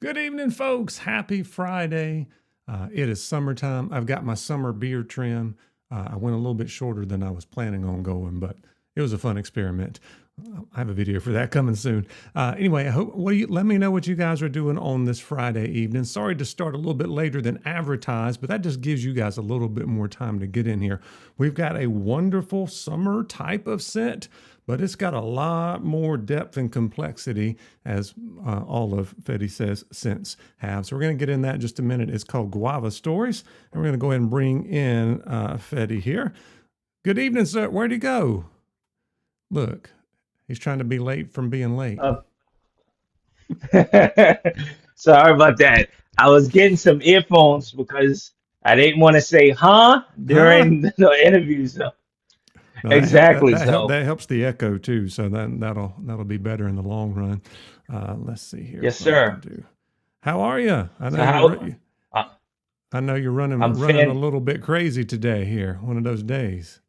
Good evening, folks. Happy Friday. It is summertime. I've got my summer beard trim. I went a little bit shorter than I was planning on going, but it was a fun experiment. I have a video for that coming soon. Anyway, let me know what you guys are doing on this Friday evening. Sorry to start a little bit later than advertised, but that just gives you guys a little bit more time to get in here. We've got a wonderful summer type of scent, but it's got a lot more depth and complexity as all of Fetti Says scents have. So we're going to get in that in just a minute. It's called Guava Stories, and we're going to go ahead and bring in Fetti here. Good evening, sir. Where'd he go? Look, he's trying to be late from being late. Uh, Sorry about that. I was getting some earphones because I didn't want to say "huh" Huh? during the interview. So No, exactly. So that helps the echo too. So that'll be better in the long run. Let's see here yes, what I can sir. do. How are you? So how? Uh, I know you're I'm running a fan. little bit crazy today here. One of those days.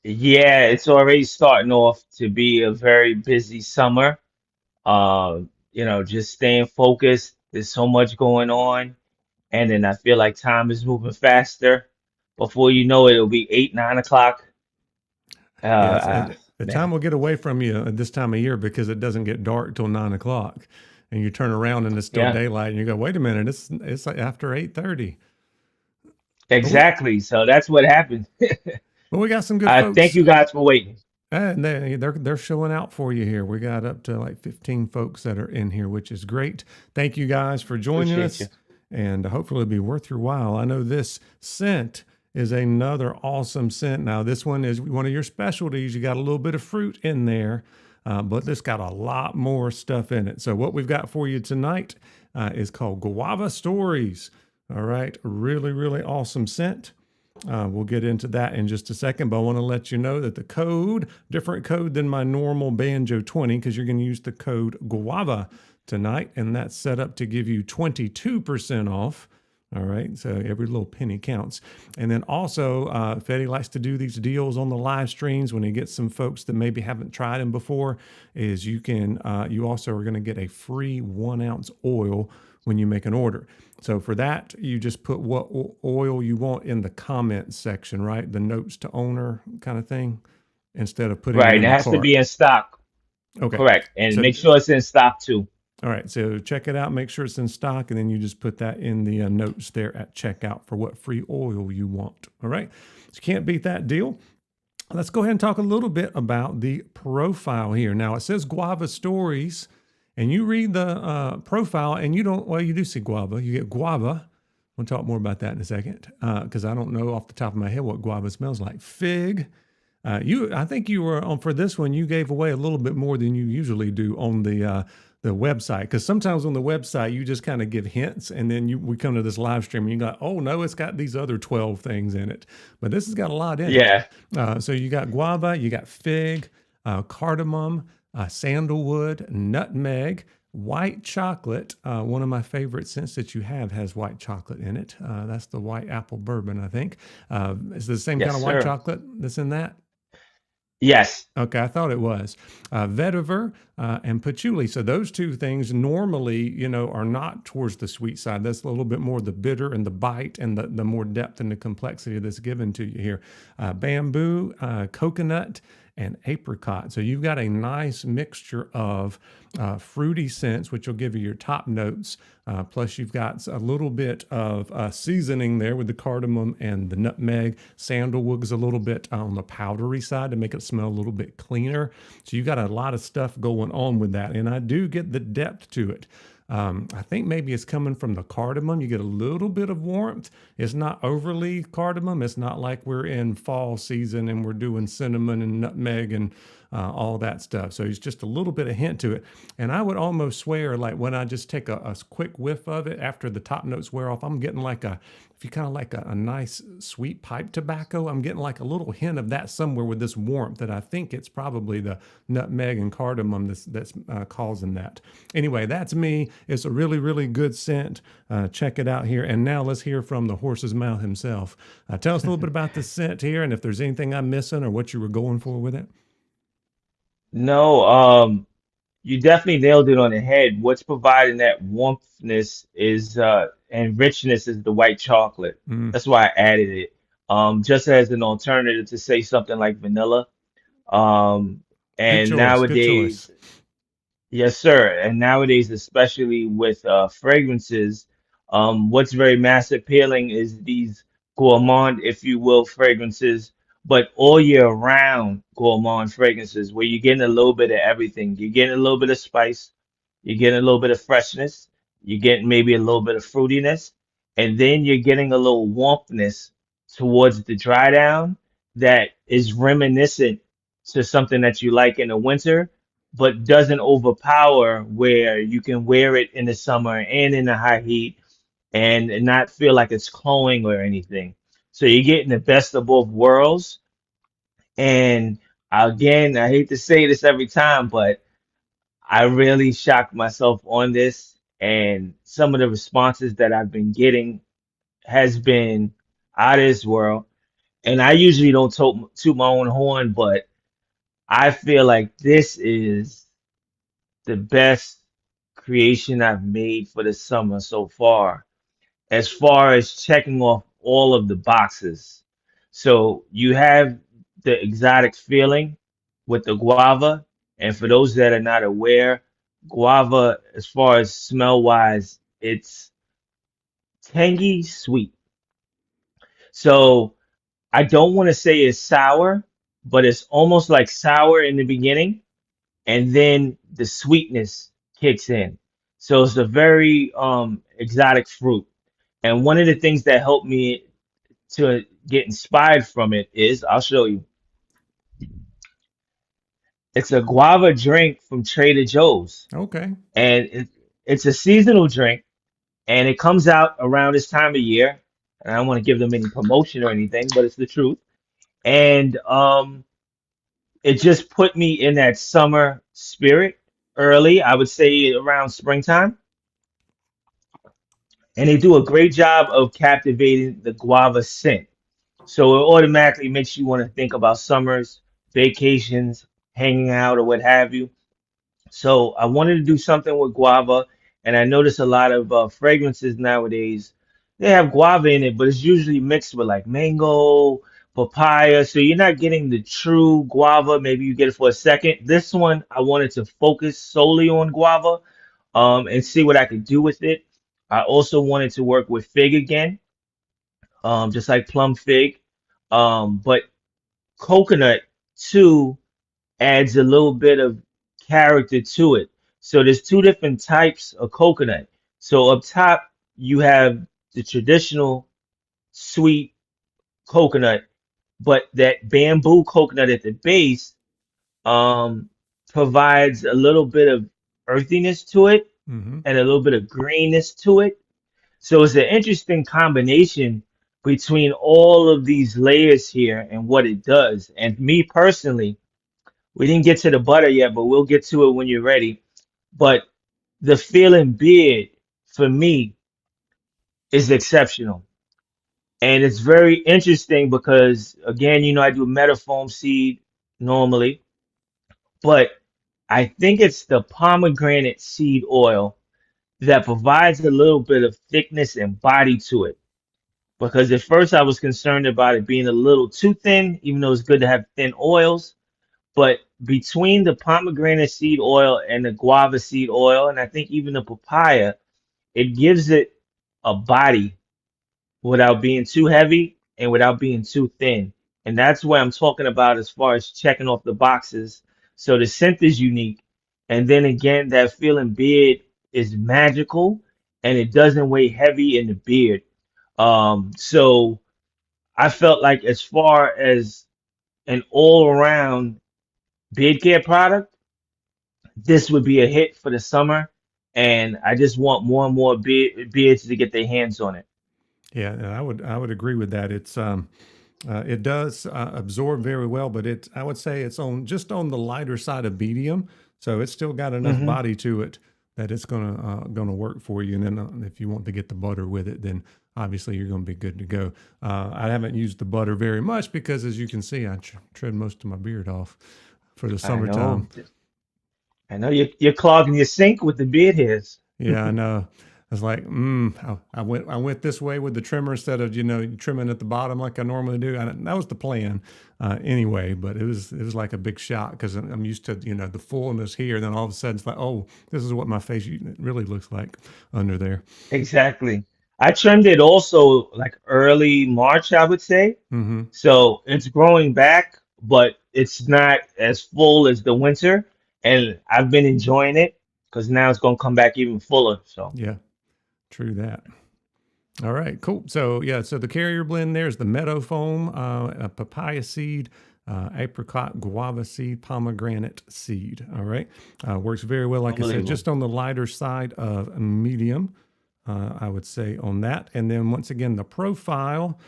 Yeah, it's already starting off to be a very busy summer. Just staying focused. There's so much going on, and then I feel like time is moving faster. Before you know it, it'll be 8, 9 o'clock. Yes, the time Man. will get away from you at this time of year because it doesn't get dark till 9 o'clock, and you turn around and it's still Yeah. daylight, and you go, "Wait a minute, it's like after 8:30." But Exactly. So that's what happened. we got some good Thank folks. you guys for waiting. And they're showing out for you here. We got up to like 15 folks that are in here, which is great. Thank you guys for joining Appreciate you. us, and hopefully it'll be worth your while. I know this scent is another awesome scent. Now this one is one of your specialties. You got a little bit of fruit in there, but this got a lot more stuff in it. So what we've got for you tonight is called Guava Stories. All right, really, really awesome scent. We'll get into that in just a second, but I want to let you know that the code, different code than my normal Banjo 20, because you're going to use the code Guava tonight, and that's set up to give you 22% off. All right, so every little penny counts. And then also, Fetti likes to do these deals on the live streams when he gets some folks that maybe haven't tried them before. Is you also are going to get a free 1 ounce oil when you make an order. So for that, you just put what oil you want in the comments section, right? The notes to owner kind of thing, instead of putting it Right. in It the has to cart. be in stock. Okay. Correct. And So, make sure it's in stock too. all right. So check it out. Make sure it's in stock, and then you just put that in the notes there at checkout for what free oil you want. All right. So you can't beat that deal. Let's go ahead and talk a little bit about the profile here. Now it says Guava Stories, and you read the profile, and you don't. Well, you do see guava. You get guava. We'll talk more about that in a second because I don't know off the top of my head what guava smells like. Fig. I think you were on for this one. You gave away a little bit more than you usually do on the website, because sometimes on the website you just kind of give hints, and then we come to this live stream and you got, oh no, it's got these other 12 things in it, but this has got a lot in it. Yeah. So you got guava, you got fig, cardamom, sandalwood, nutmeg, white chocolate. One of my favorite scents that you have has white chocolate in it. That's the white apple bourbon, I think. Is it the same kind Yes, of white sir. chocolate that's in that? Yes. Okay, I thought it was vetiver and patchouli. So those two things normally, are not towards the sweet side. That's a little bit more the bitter and the bite and the more depth and the complexity that's given to you here. Bamboo, coconut, and apricot. So you've got a nice mixture of fruity scents, which will give you your top notes. Plus, you've got a little bit of seasoning there with the cardamom and the nutmeg. Sandalwood is a little bit on the powdery side to make it smell a little bit cleaner. So you got a lot of stuff going on with that. And I do get the depth to it. I think maybe it's coming from the cardamom. You get a little bit of warmth. It's not overly cardamom. It's not like we're in fall season and we're doing cinnamon and nutmeg and all that stuff. So it's just a little bit of hint to it. And I would almost swear, like when I just take a quick whiff of it after the top notes wear off, I'm getting like if you kind of like a nice sweet pipe tobacco, I'm getting like a little hint of that somewhere with this warmth that I think it's probably the nutmeg and cardamom that's causing that. Anyway, that's me. It's a really, really good scent. Check it out here. And now let's hear from the horse's mouth himself. Tell us a little bit about the scent here, and if there's anything I'm missing or what you were going for with it. No. You definitely nailed it on the head. What's providing that warmthness is and richness is the white chocolate. Mm, That's why I added it. Just as an alternative to say something like vanilla. Um, good and choice. Good choice. nowadays, yes, sir. And nowadays, especially with fragrances, what's very mass appealing is these gourmand, if you will, fragrances, but all year round gourmand fragrances where you're getting a little bit of everything. You're getting a little bit of spice, you're getting a little bit of freshness, you're getting maybe a little bit of fruitiness, and then you're getting a little warmthness towards the dry down that is reminiscent to something that you like in the winter but doesn't overpower where you can wear it in the summer and in the high heat and not feel like it's cloying or anything. So you're getting the best of both worlds. And again, I hate to say this every time, but I really shocked myself on this. And some of the responses that I've been getting has been out of this world. And I usually don't toot my own horn, but I feel like this is the best creation I've made for the summer so far as checking off all of the boxes. So you have the exotic feeling with the guava, and for those that are not aware, guava, as far as smell wise, it's tangy sweet. So I don't want to say it's sour, but it's almost like sour in the beginning and then the sweetness kicks in. So it's a very exotic fruit. And one of the things that helped me to get inspired from it is I'll show you. It's a guava drink from Trader Joe's, Okay. and it's a seasonal drink, and it comes out around this time of year. And I don't want to give them any promotion or anything, but it's the truth. And it just put me in that summer spirit early. I would say around springtime. And they do a great job of captivating the guava scent. So it automatically makes you want to think about summers, vacations, hanging out, or what have you. So I wanted to do something with guava, and I notice a lot of fragrances nowadays. They have guava in it, but it's usually mixed with like mango, papaya. So you're not getting the true guava. Maybe you get it for a second. This one, I wanted to focus solely on guava, and see what I could do with it. I also wanted to work with fig again, just like plum fig, but coconut too adds a little bit of character to it. So there's two different types of coconut. So up top you have the traditional sweet coconut, but that bamboo coconut at the base um, provides a little bit of earthiness to it Mm-hmm. and a little bit of greenness to it. So it's an interesting combination between all of these layers here and what it does. And me personally, we didn't get to the butter yet, but we'll get to it when you're ready. But the feeling beard for me is exceptional. And it's very interesting because, again, I do metafoam seed normally, but I think it's the pomegranate seed oil that provides a little bit of thickness and body to it. Because at first I was concerned about it being a little too thin, even though it's good to have thin oils. But between the pomegranate seed oil and the guava seed oil, and I think even the papaya, it gives it a body without being too heavy and without being too thin. And that's what I'm talking about as far as checking off the boxes. So the scent is unique. And then again, that feeling beard is magical and it doesn't weigh heavy in the beard. So I felt like as far as an all around beard care product, this would be a hit for the summer, and I just want more and more beards to get their hands on it. Yeah, and I would agree with that. It does absorb very well, but I would say it's on just on the lighter side of medium, so it's still got enough Hmm. body to it that it's gonna work for you. And then if you want to get the butter with it, then obviously you're gonna be good to go. I haven't used the butter very much because, as you can see, I trim most of my beard off for the I summertime. know. I know you're clogging your sink with the beard hairs. Yeah, I know. I was like, I went this way with the trimmer instead of trimming at the bottom like I normally do. And that was the plan anyway. But it was like a big shock because I'm used to the fullness here. And then all of a sudden it's like, oh, this is what my face really looks like under there. Exactly. I trimmed it also like early March, I would say. Hmm. So it's growing back, but it's not as full as the winter. And I've been enjoying it because now it's going to come back even fuller. So Yeah, true that. All right, cool. So yeah, so the carrier blend there is the meadow foam, a papaya seed, apricot, guava seed, pomegranate seed. All right, works very well. Like I said, unbelievable. just on the lighter side of medium, I would say on that. And then once again, the profile.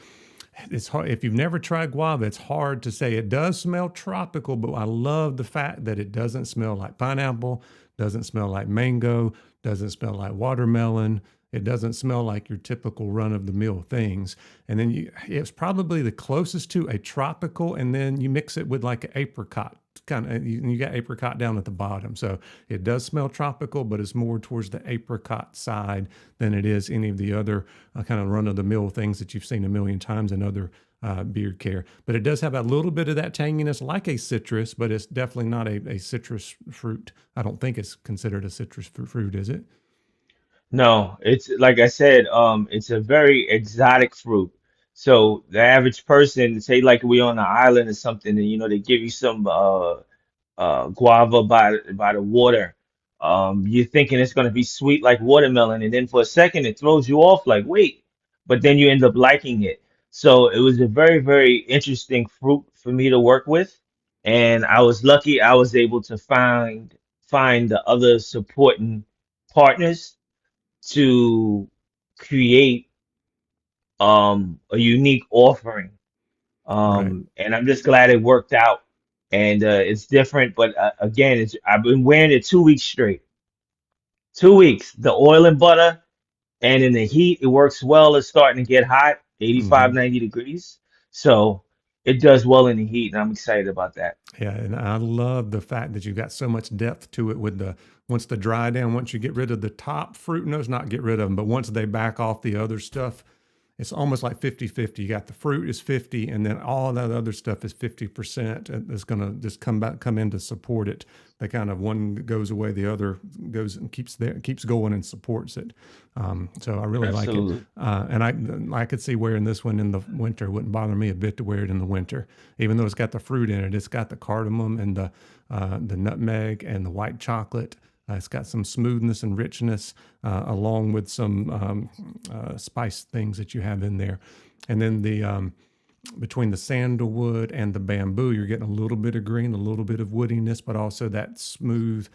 It's hard if you've never tried guava. It's hard to say. It does smell tropical, but I love the fact that it doesn't smell like pineapple, doesn't smell like mango, doesn't smell like watermelon. It doesn't smell like your typical run of the mill things. And then it's probably the closest to a tropical, and then you mix it with like an apricot kind of, you got apricot down at the bottom. So it does smell tropical, but it's more towards the apricot side than it is any of the other kind of run of the mill things that you've seen a million times in other beard care. But it does have a little bit of that tanginess like a citrus, but it's definitely not a citrus fruit. I don't think it's considered a citrus fruit, is it? No, it's like I said, it's a very exotic fruit. So the average person, say like we on an island or something, and they give you some guava by the water. You're thinking it's gonna be sweet like watermelon, and then for a second it throws you off like, wait, but then you end up liking it. So it was a very, very interesting fruit for me to work with, and I was lucky I was able to find the other supporting partners to create a unique offering. Right. And I'm just glad it worked out. And it's different, but again, I've been wearing it 2 weeks straight. 2 weeks. The oil and butter, and in the heat, it works well. It's starting to get hot, 85, Hmm. 90 degrees. So it does well in the heat, and I'm excited about that. Yeah, and I love the fact that you've got so much depth to it with the once the dry down, once you get rid of the top fruit notes, not get rid of them, but once they back off the other stuff, it's almost like 50-50. You got the fruit is 50 and then all that other stuff is 50%. And it's going to just come in to support it. They kind of one goes away, the other goes and keeps going and supports it. So I really like it. Absolutely. And I could see wearing this one in the winter. It wouldn't bother me a bit to wear it in the winter, even though it's got the fruit in it. It's got the cardamom and the nutmeg and the white chocolate. It's got some smoothness and richness, along with some spice things that you have in there. And then between the sandalwood and the bamboo, you're getting a little bit of green, a little bit of woodiness, but also that smooth,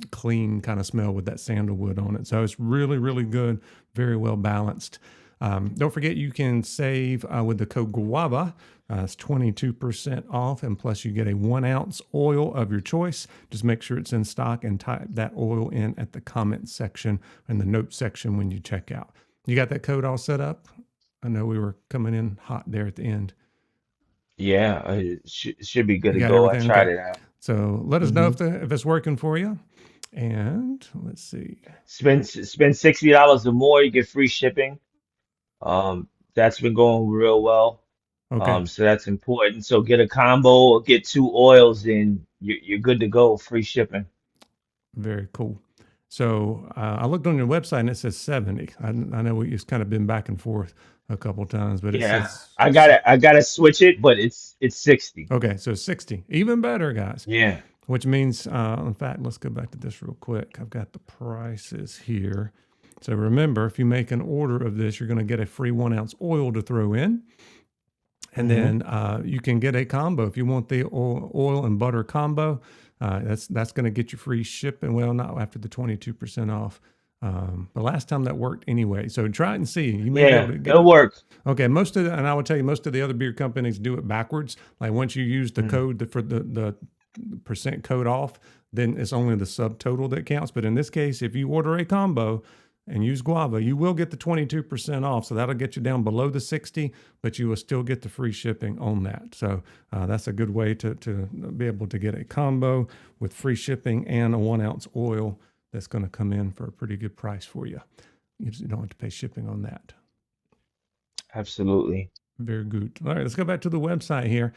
clean kind of smell with that sandalwood on it. So it's really, really good, very well balanced. Don't forget you can save with the code Guava. It's 22% off, and plus you get a 1 ounce oil of your choice. Just make sure it's in stock and type that oil in at the comment section and the note section when you check out. You got that code all set up? I know we were coming in hot there at the end. Yeah, it should be good You to got go. I everything tried okay? it out. So let us know Hmm. if it's working for you. And let's see. Spend $60 or more, you get free shipping. That's been going real well. Okay, So that's important. So get a combo or get two oils and you're good to go. Free shipping. very cool. So I looked on your website and it says 70. I know we've kind of been back and forth a couple times, but it Yeah, says I gotta switch it, but it's 60. okay, so 60. Even better, guys. Yeah. Which means, in fact, let's go back to this real quick. I've got the prices here. So remember, if you make an order of this, you're going to get a free 1 ounce oil to throw in. And Hmm. then you can get a combo if you want the oil and butter combo. That's going to get you free shipping. Well, not after the 22% off. The last time that worked anyway. So try it and see. You may be able Yeah, to get it'll it. work. Okay, and I would tell you, most of the other beer companies do it backwards. Like once you use the Mm. code for the percent code off, then it's only the subtotal that counts. But in this case, if you order a combo and use Guava, you will get the 22% off. So that'll get you down below the 60, but you will still get the free shipping on that. So that's a good way to be able to get a combo with free shipping and a 1 ounce oil that's going to come in for a pretty good price for you. You don't have to pay shipping on that. Absolutely. Very good. All right, let's go back to the website here.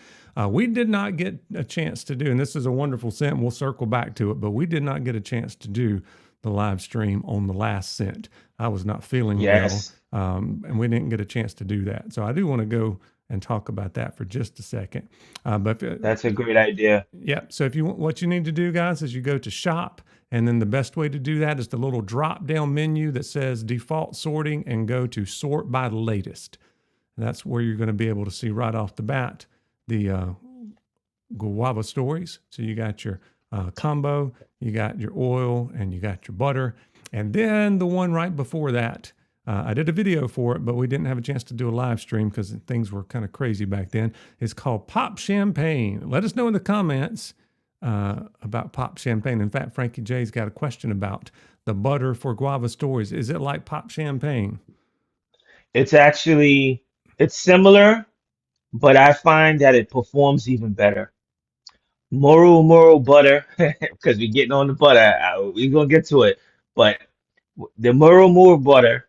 We did not get a chance to do, and this is a wonderful scent. We'll circle back to it, but we did not get a chance to do the live stream on the last scent. I was not feeling well, Yes, and we didn't get a chance to do that. So I do want to go and talk about that for just a second. But that's a great idea. yeah, so if you what you need to do, guys, is you go to shop, and then the best way to do that is the little drop down menu that says default sorting, and go to sort by the latest. And that's where you're going to be able to see right off the bat the Guava Stories. So you got your combo, you got your oil, and you got your butter. And then the one right before that, I did a video for it, but we didn't have a chance to do a live stream because things were kind of crazy back then. It's called Pop Champagne. Let us know in the comments about Pop Champagne. In fact, Frankie J's got a question about the butter for Guava Stories. Is it like Pop Champagne? It's actually it's similar, but I find that it performs even better. Moral butter, because we're getting on the butter. We're gonna get to it, but the Moro butter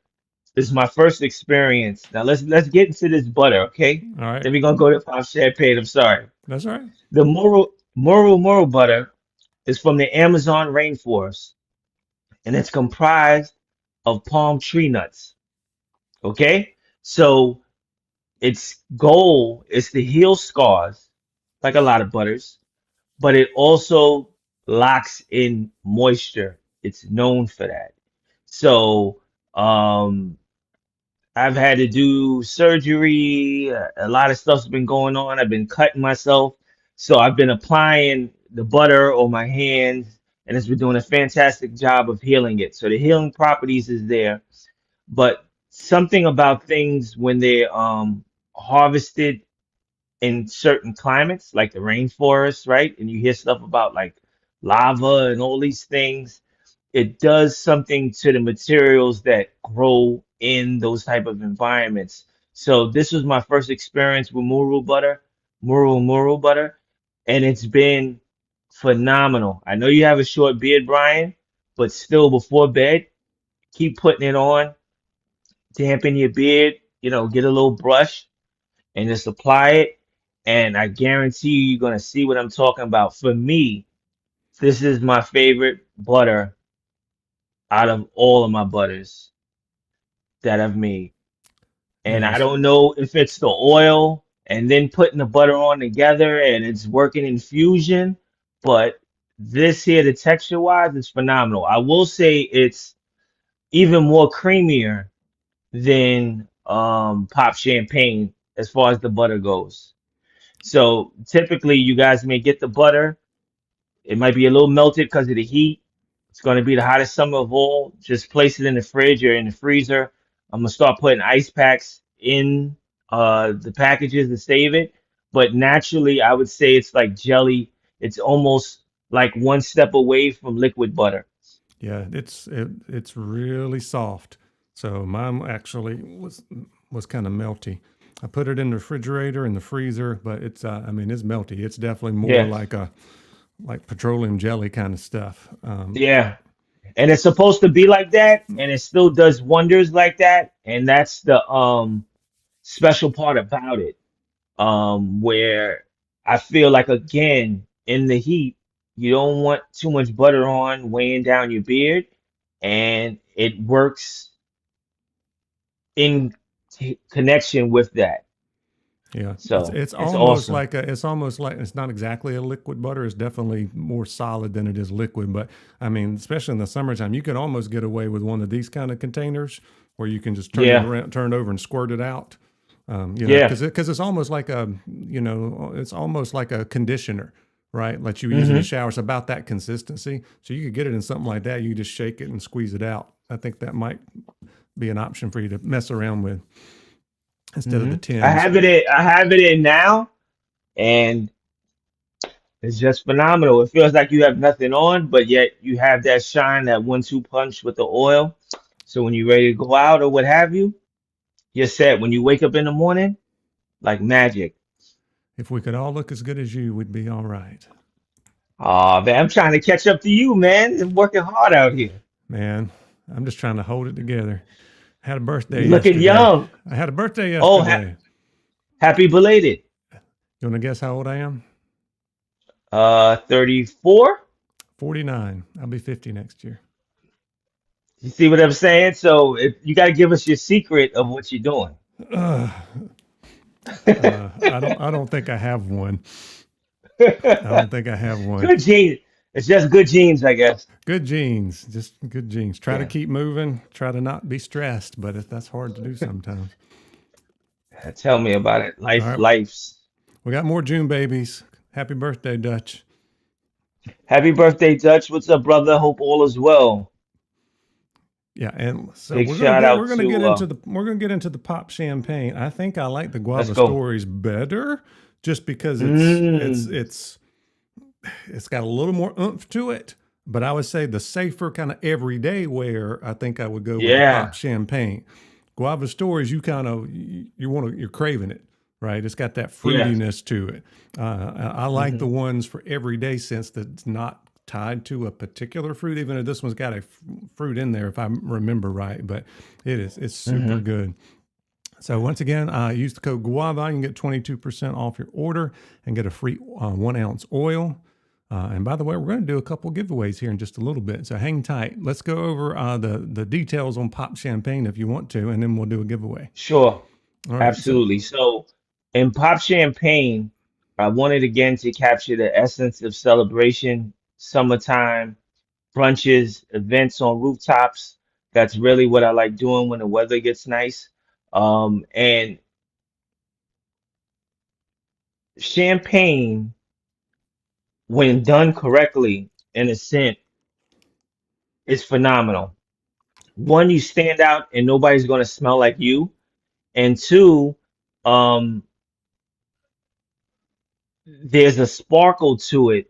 is my first experience. Now let's get into this butter, okay? All right. Then we're gonna go to Pop Champagne. I'm sorry. That's all right. The Moro butter is from the Amazon rainforest, and it's comprised of palm tree nuts. Okay, so its goal is to heal scars, like a lot of butters, but it also locks in moisture. It's known for that. So, I've had to do surgery. A lot of stuff's been going on. I've been cutting myself. So I've been applying the butter on my hands, and it's been doing a fantastic job of healing it. So the healing properties is there, but something about things when they harvested in certain climates, like the rainforest, right? And you hear stuff about like lava and all these things, it does something to the materials that grow in those type of environments. So this was my first experience with Muru butter, and it's been phenomenal. I know you have a short beard, Brian, but still before bed, keep putting it on, dampen your beard, get a little brush and just apply it. And I guarantee you're gonna see what I'm talking about. For me, this is my favorite butter out of all of my butters that I've made. And I Yes. don't know if it's the oil and then putting the butter on together and it's working in fusion, but this here, the texture wise, is phenomenal. I will say it's even more creamier than pop champagne as far as the butter goes. So typically, you guys may get the butter. It might be a little melted because of the heat. It's going to be the hottest summer of all. Just place it in the fridge or in the freezer. I'm gonna start putting ice packs in the packages to save it. But naturally, I would say it's like jelly. It's almost like one step away from liquid butter. Yeah, it's really soft. So mine actually was kind of melty. I put it in the refrigerator in the freezer, but it's I mean it's melty. It's definitely more Yeah, like a like petroleum jelly kind of stuff. yeah. And it's supposed to be like that, and it still does wonders like that. And that's the special part about it. Where I feel like again in the heat, you don't want too much butter on weighing down your beard, and it works in connection with that. Yeah, So it's it's almost awesome. like it's almost like it's not exactly a liquid butter. It's definitely more solid than it is liquid. But I mean, especially in the summertime, you can almost get away with one of these kind of containers where you can just turn it Yeah, around, turn it over, and squirt it out. yeah. Because it's almost like it's almost like a conditioner, right? Like you use in the hmm shower. It's about that consistency. So you could get it in something like that. You just shake it and squeeze it out. I think that might be an option for you to mess around with instead of the tins. I have it in now, and it's just phenomenal. It feels like you have nothing on, but yet you have that shine, that one-two punch with the oil. So when you're ready to go out or what have you, you're set. When you wake up in the morning, like magic. If we could all look as good as you, we'd be all right. Oh man, I'm trying to catch up to you, man. I'm working hard out here. Man, I'm just trying to hold it together. I had a birthday You're looking yesterday. young. I had a birthday Oh, yesterday. happy belated. You want to guess how old I am? 34. 49. I'll be 50 next year. You see what I'm saying? So if you got to give us your secret of what you're doing. Uh, I don't think I have one. I don't think I have one. Good genes. It's just good genes, I guess. Good genes, just good genes. Try to Yeah. keep moving. Try to not be stressed, but that's hard to do sometimes. Tell me about it. All right, Life's. we got more June babies. Happy birthday, Dutch. Happy birthday, Dutch. What's up, brother? Hope all is well. Yeah, and so Big shout out to we're gonna get into the pop champagne. I think I like the let's Guava go. Stories better, just because Mm, it's got a little more oomph to it. But I would say the safer kind of everyday wear, I think I would go with the pop yeah. champagne. Guava Stories, you kind of you're craving it, right? It's got that Yeah. fruitiness to it. I like the Hmm. ones for everyday sense that's not tied to a particular fruit, even though this one's got a fruit in there, if I remember right. But it's super Hmm. good. So once again, use the code Guava. You can get 22% off your order and get a free 1 ounce oil. And by the way, we're going to do a couple giveaways here in just a little bit. So hang tight. Let's go over the details on pop champagne if you want to, and then we'll do a giveaway. Sure. All right. So Absolutely. So in Pop Champagne, I wanted again to capture the essence of celebration, summertime, brunches, events on rooftops. That's really what I like doing when the weather gets nice. And champagne, when done correctly, in a scent, is phenomenal. One, you stand out and nobody's going to smell like you. And two, um, there's a sparkle to it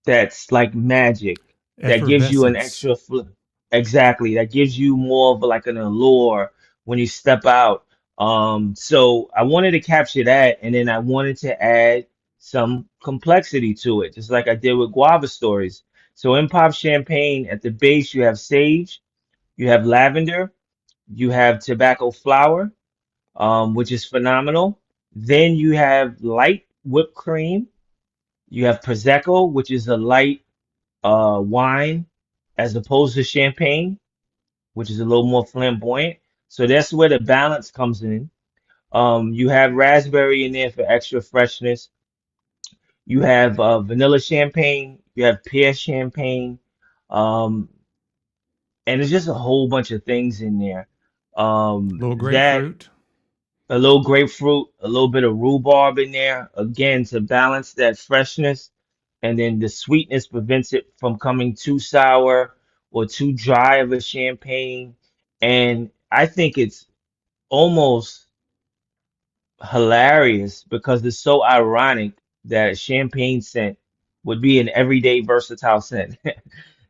that's like magic that gives you an effervescence. exactly, that gives you more of like an allure when you step out. So I wanted to capture that, and then I wanted to add some complexity to it, just like I did with Guava Stories. So in Pop Champagne, at the base, you have sage, you have lavender, you have tobacco flower, which is phenomenal. Then you have light whipped cream, you have prosecco, which is a light wine as opposed to champagne, which is a little more flamboyant. So that's where the balance comes in. You have raspberry in there for extra freshness. You have vanilla champagne. You have pear champagne. Um, and there's just a whole bunch of things in there. Little That grapefruit. a little grapefruit, a little bit of rhubarb in there, again, to balance that freshness. And then the sweetness prevents it from coming too sour or too dry of a champagne. And I think it's almost hilarious because it's so ironic that a champagne scent would be an everyday versatile scent.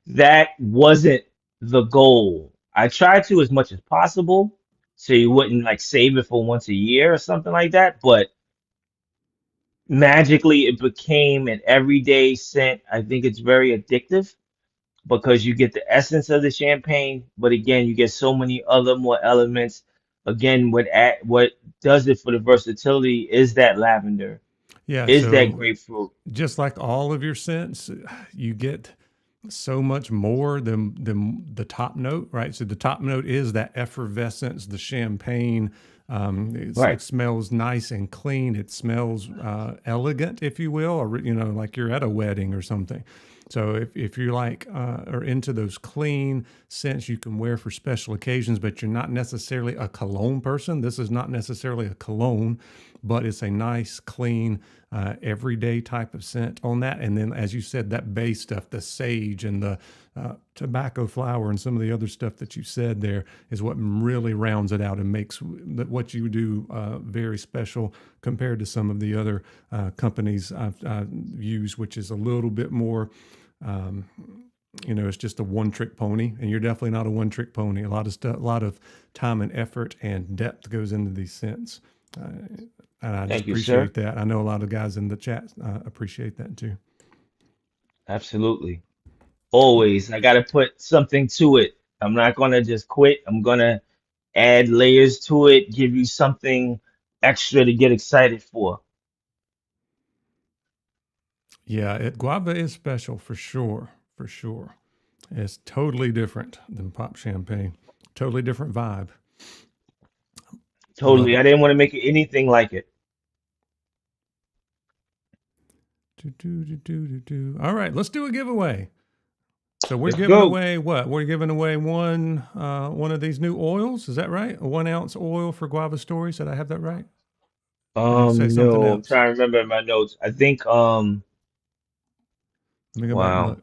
That wasn't the goal. I tried to as much as possible so you wouldn't like save it for once a year or something like that, but magically it became an everyday scent. I think it's very addictive because you get the essence of the champagne, but again, you get so many other more elements. Again, what does it for the versatility is that lavender, Yeah. is that So grapefruit. just like all of your scents, you get so much more than the top note, right? So the top note is that effervescence, the champagne. It Right. smells nice and clean. It smells elegant, if you will, or like you're at a wedding or something. So if you like are into those clean scents you can wear for special occasions, but you're not necessarily a cologne person, this is not necessarily a cologne, but it's a nice, clean, everyday type of scent on that. And then, as you said, that base stuff, the sage and the tobacco flower and some of the other stuff that you said there is what really rounds it out and makes what you do very special compared to some of the other companies I've used, which is a little bit more it's just a one trick pony, and you're definitely not a one trick pony. A lot of stuff, a lot of time and effort and depth goes into these scents. And I just Thank you, sir. appreciate that. I know a lot of guys in the chat appreciate that too. Absolutely. Always. I got to put something to it. I'm not going to just quit. I'm going to add layers to it, give you something extra to get excited for. Yeah, guava is special for sure, for sure. It's totally different than pop champagne. Totally different vibe. Love Totally. I it. didn't want to make it anything like it. Do, do, do, do, do, do. All right, let's do a giveaway. So we're Let's giving go. away what? We're giving away one of these new oils. Is that right? A 1 ounce oil for Guava Stories. Did I have that right? Or did you say something No, I'm else? trying to remember my notes. I think, Let me go back and wow. look.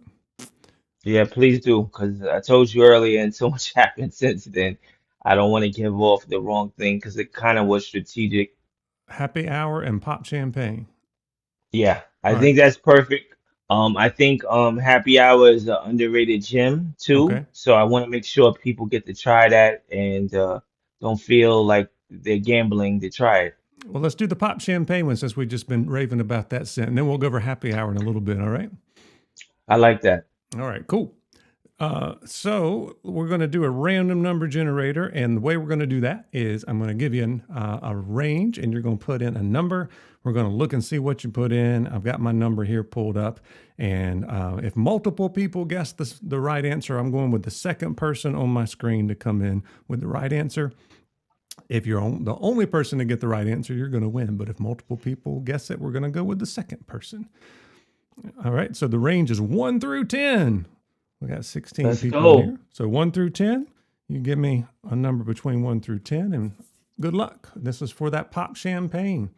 Yeah, please do, because I told you earlier and so much happened since then. I don't want to give off the wrong thing because it kind of was strategic. Happy hour and pop champagne. Yeah, I All right. think that's perfect. I think happy hour is an underrated gym too, Okay. so I want to make sure people get to try that and don't feel like they're gambling to try it. Well, let's do the pop champagne one since we've just been raving about that scent, and then we'll go over happy hour in a little bit. All right. I like that. All right. Cool. So we're going to do a random number generator, and the way we're going to do that is I'm going to give you a range, and you're going to put in a number. We're going to look and see what you put in. I've got my number here pulled up, and if multiple people guess the right answer, I'm going with the second person on my screen to come in with the right answer. If you're the only person to get the right answer, you're going to win. But if multiple people guess it, we're going to go with the second person. All right. So the range is 1 through 10. We got 16 Let's people in go. here. So 1 through 10, you give me a number between 1 through 10, and good luck. This is for that pop champagne.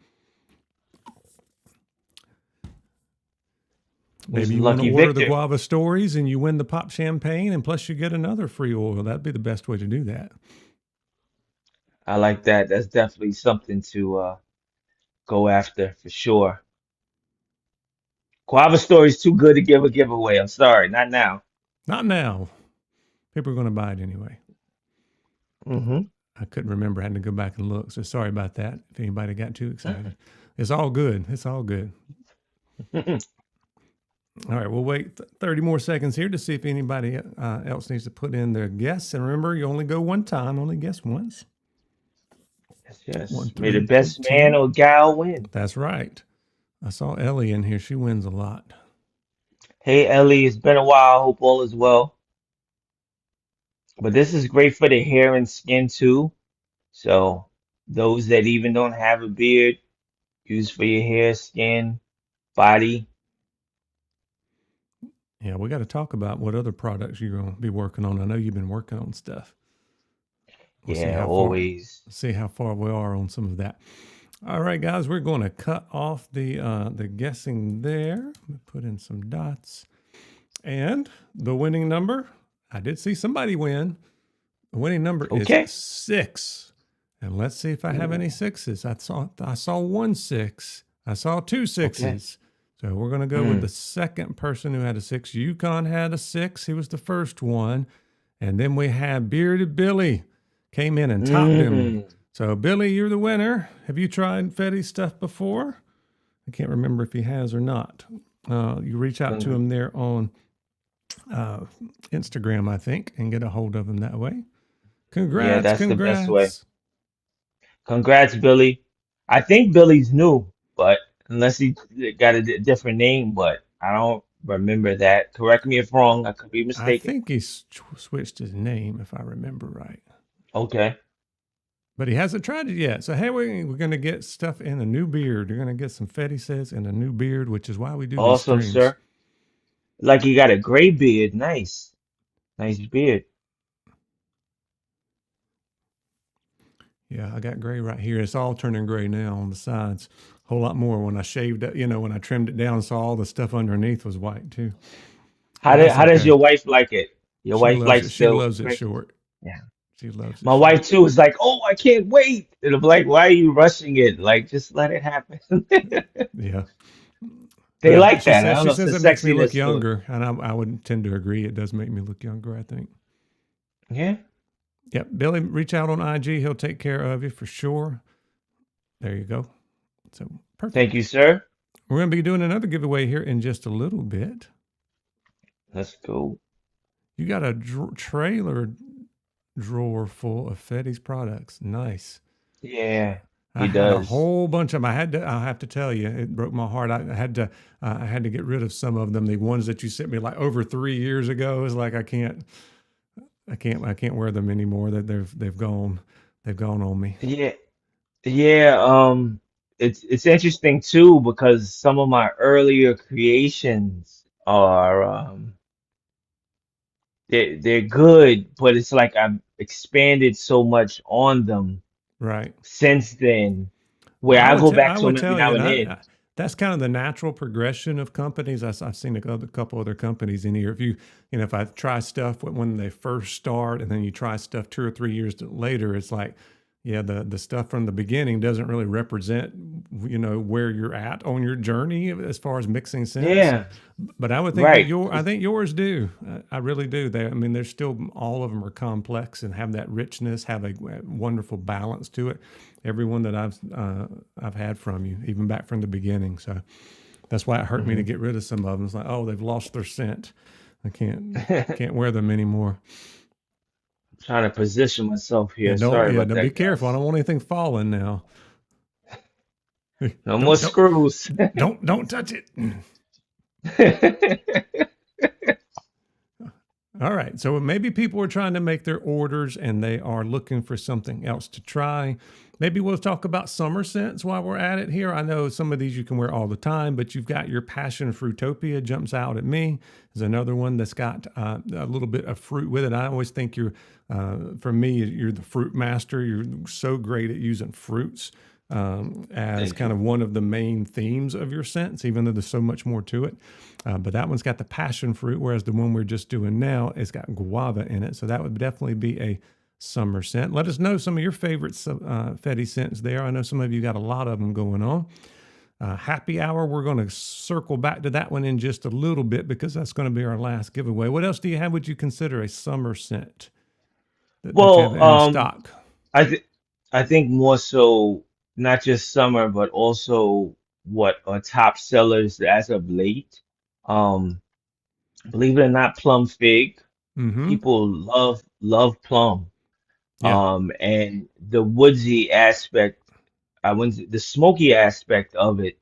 This Maybe is you want to Lucky order the Victor. Guava Stories and you win the pop champagne, and plus you get another free oil. That'd be the best way to do that. I like that. That's definitely something to go after for sure. Guava Story is too good to give a giveaway. I'm sorry, not now. Not now. People are going to buy it anyway. Hmm. I couldn't remember. I had to go back and look. So sorry about that if anybody got too excited. It's all good. It's all good. All right, we'll wait 30 more seconds here to see if anybody else needs to put in their guess. And remember, you only go one time, only guess once. Yes, 1 yes. May the through best man 10. or gal win. That's right. I saw Ellie in here. She wins a lot. Hey, Ellie, it's been a while. Hope all is well. But this is great for the hair and skin too. So those that even don't have a beard, use for your hair, skin, body. Yeah, we got to talk about what other products you're going to be working on. I know you've been working on stuff. We'll Yeah, always. see how far we are on some of that. All right, guys, we're going to cut off the guessing there. Put in some dots, and the winning number. I did see somebody win. The winning number is Okay. 6. And let's see if I have any Ooh, sixes. I saw 1 6. I saw 2 okay. sixes. So we're going to go with the Mm. second person who had a 6. Yukon had a 6. He was the first one. And then we had Bearded Billy came in and topped him. Mm. So Billy, you're the winner. Have you tried Fetty's stuff before? I can't remember if he has or not. You reach out to Con- him there on uh, Instagram, I think, and get a hold of him that way. Yeah, Congrats, that's the best way. congrats. Congrats, Billy. I think Billy's new, but unless he got a different name, but I don't remember that. Correct me if wrong. I could be I mistaken. think he switched his name, if I remember right. Okay. But he hasn't tried it yet. So, hey, we're going to get stuff in a new beard. You're going to get some Fetti Says in a new beard, which is why we do these Awesome, streams. sir. Like you got a gray beard. Nice. Nice beard. Yeah, I got gray right here. It's all turning gray now on the sides. A whole lot more when I shaved it, when I trimmed it down, so all the stuff underneath was white too. But that's How does okay. your wife like it? Your She wife loves likes it. She the loves it gray? short. Yeah. She loves it My short. wife too is like, oh, I can't wait. And I'm like, why are you rushing it? Like, just let it happen. Yeah. They like She that. I says don't know. It's the it makes me look sexiness to it. younger, and I would tend to agree. It does make me look younger, I think. Yeah. Yep, Billy, reach out on IG. He'll take care of you for sure. There you go. So Thank perfect. you, sir. We're going to be doing another giveaway here in just a little bit. Let's go. You got a trailer drawer full of Fetti's products. Nice. Yeah, I he had a does. whole bunch of them. I have to tell you, it broke my heart. I had to get rid of some of them. The ones that you sent me like over 3 years ago is like I can't wear them anymore. That they've gone on me. Yeah, yeah. It's interesting too because some of my earlier creations are they're good, but it's like I've expanded so much on them Right. since then, Well, where I go I back to would them every tell you, now and and then. that's kind of the natural progression of companies. I've seen couple other companies in here. If if I try stuff when they first start, and then you try stuff 2 or 3 years later, it's like, yeah, the stuff from the beginning doesn't really represent, where you're at on your journey as far as mixing scents. Yeah, But I would think that right. I think yours do. I really do. I mean, there's still all of them are complex and have that richness, have a wonderful balance to it. Everyone that I've had from you, even back from the beginning. So that's why it hurt me to Hmm. get rid of some of them. It's like, oh, they've lost their scent. I can't wear them anymore. Trying to position myself Yeah, here. Sorry about now be that, careful. I guys. don't want anything falling now. No more don't screws. don't touch it. All right. So maybe people are trying to make their orders and they are looking for something else to try. Maybe we'll talk about summer scents while we're at it here. I know some of these you can wear all the time, but you've got your Passion Fruitopia jumps out at me. There's another one that's got a little bit of fruit with it. I always think for me, you're the fruit master. You're so great at using fruits as Thank kind you. of one of the main themes of your scents, even though there's so much more to it. But that one's got the passion fruit, whereas the one we're just doing now has got guava in it. So that would definitely be a summer scent. Let us know some of your favorite Fetti scents there. I know some of you got a lot of them going on. Happy hour, we're going to circle back to that one in just a little bit because that's going to be our last giveaway. What else do you have? Would you consider a summer scent that you have Well, in stock? I th I think more so not just summer, but also what are top sellers as of late. Um, Believe it or not, plum fig. Mm-hmm. People love plum. Yeah. And the woodsy aspect, I wouldn't, the smoky aspect of it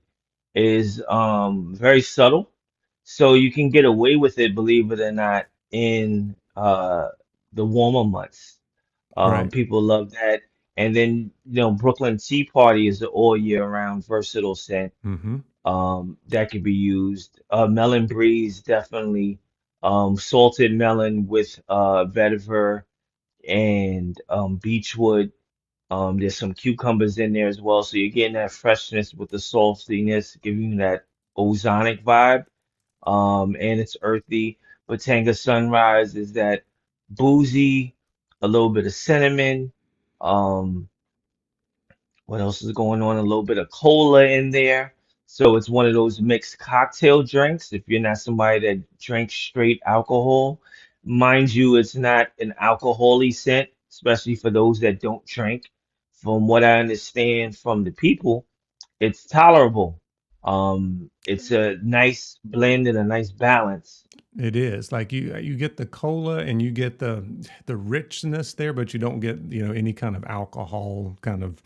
is very subtle. So you can get away with it, believe it or not, in the warmer months. Right. People love that. And then, Brooklyn Tea Party is the all year round versatile scent Mm-hmm. that could be used. Melon Breeze, definitely. Salted melon with vetiver and beechwood. There's some cucumbers in there as well. So you're getting that freshness with the saltiness, giving you that ozonic vibe. And it's earthy. Batanga Sunrise is that boozy, a little bit of cinnamon. Um, what else is going on? A little bit of cola in there. So it's one of those mixed cocktail drinks. If you're not somebody that drinks straight alcohol, mind you, it's not an alcoholic scent, especially for those that don't drink. From what I understand from the people, it's tolerable. It's a nice blend and a nice balance. It is like you get the cola and you get the richness there, but you don't get any kind of alcohol kind of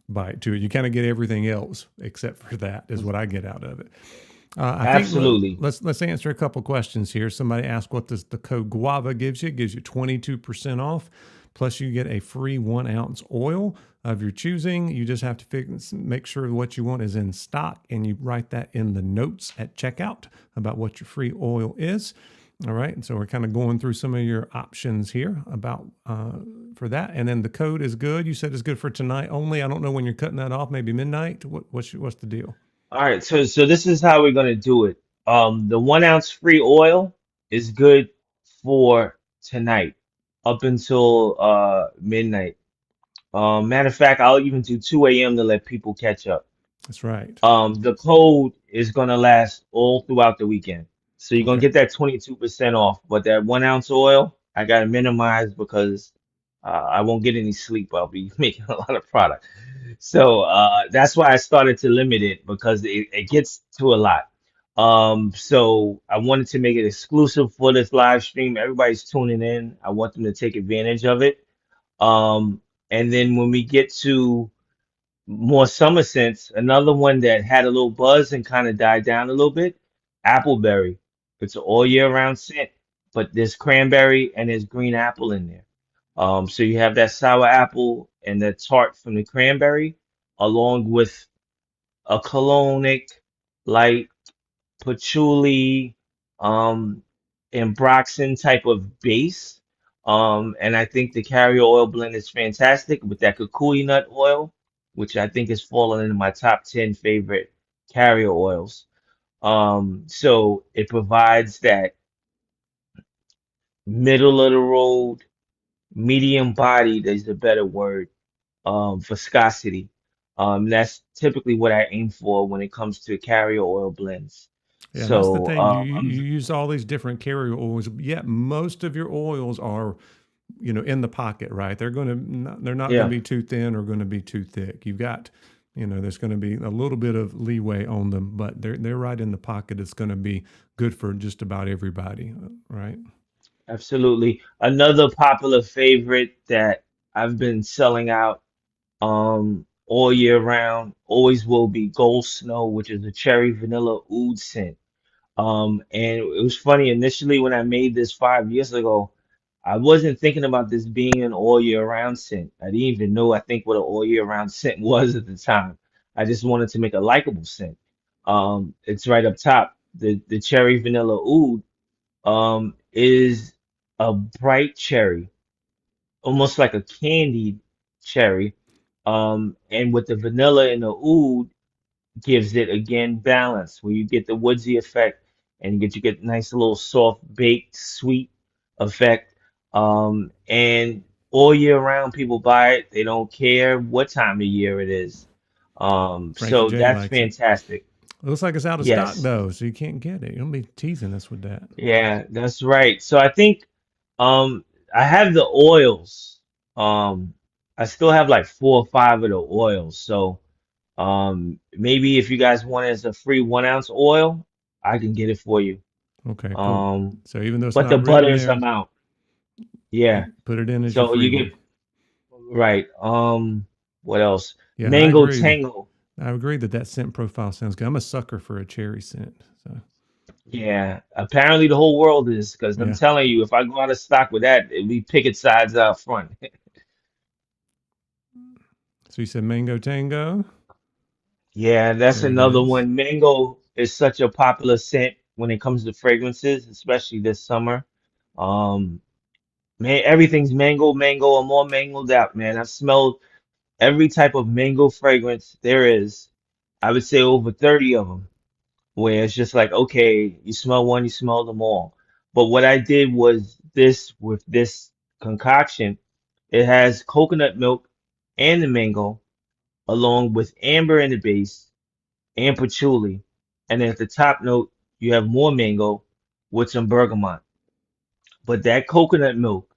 bite to it. You kind of get everything else except for that is what I get out of it. I think Absolutely. let's answer a couple questions here. Somebody asked what does the code Guava gives you? It gives you 22% off. Plus, you get a free 1 ounce oil of your choosing. You just have to make sure what you want is in stock, and you write that in the notes at checkout about what your free oil is. All right, and so we're kind of going through some of your options here about for that, and then the code is good. You said it's good for tonight only. I don't know when you're cutting that off. Maybe midnight. What's the deal? All right, so this is how we're gonna do it. The 1 ounce free oil is good for tonight up until midnight. Matter of fact, I'll even do 2 a.m. to let people catch up. That's right. The code is gonna last all throughout the weekend. So you're gonna Okay. get that 22% off, but that 1 ounce oil, I gotta minimize because I won't get any sleep. I'll be making a lot of product. So that's why I started to limit it because it gets to a lot. So I wanted to make it exclusive for this live stream. Everybody's tuning in. I want them to take advantage of it. Um, and then when we get to more summer scents, another one that had a little buzz and kind of died down a little bit, Appleberry. It's an all year round scent, but there's cranberry and there's green apple in there. So you have that sour apple and that tart from the cranberry, along with a colonic, light patchouli, um, and Broxton type of base. And I think the carrier oil blend is fantastic with that kukui nut oil, which I think has fallen into my top 10 favorite carrier oils. So it provides that middle of the road, medium bodied is the better word, viscosity. That's typically what I aim for when it comes to carrier oil blends. Yeah, and that's the So thing. You use all these different carrier oils, yet most of your oils are, in the pocket, right? They're not going yeah. to be too thin or going to be too thick. You've got, there's going to be a little bit of leeway on them, but they're right in the pocket. It's going to be good for just about everybody, right? Absolutely. Another popular favorite that I've been selling out all year round, always will be Gold Snow, which is a cherry vanilla oud scent. And it was funny initially when I made this 5 years ago, I wasn't thinking about this being an all year round scent. I didn't even know I think what an all year round scent was at the time. I just wanted to make a likable scent. It's right up top. The cherry vanilla oud is a bright cherry, almost like a candied cherry. And with the vanilla and the oud gives it again balance, where you get the woodsy effect and you get nice little soft baked sweet effect. And all year round people buy it. They don't care what time of year it is. Frankie So J that's likes it. fantastic. It looks like it's out of stock Yes. though, so you can't get it. You'll be teasing us with that. Yeah, that's right. So I think um I have the oils. Um I still have like 4 or 5 of the oils. So maybe if you guys want it as a free 1 ounce oil, I can get it for you. Okay, cool. Um So even though it's but the not written butters there, I'm out. Yeah. you put it in as your So free you get one. right. What else? Yeah, and I Mango agree. Tango. I agree that scent profile sounds good. I'm a sucker for a cherry scent. So Yeah. Apparently the whole world is because I'm yeah. telling you, if I go out of stock with that, we picket sides out front. So you said mango tango. Yeah, that's There it another is. one. Mango is such a popular scent when it comes to fragrances, especially this summer. Um, man, everything's mango, mango. I'm all mangoed out, man. I've smelled every type of mango fragrance there is. I would say over 30 of them, where it's just like, okay, you smell one, you smell them all. But what I did was this with this concoction, it has coconut milk and the mango, along with amber in the base and patchouli. And then at the top note, you have more mango with some bergamot. But that coconut milk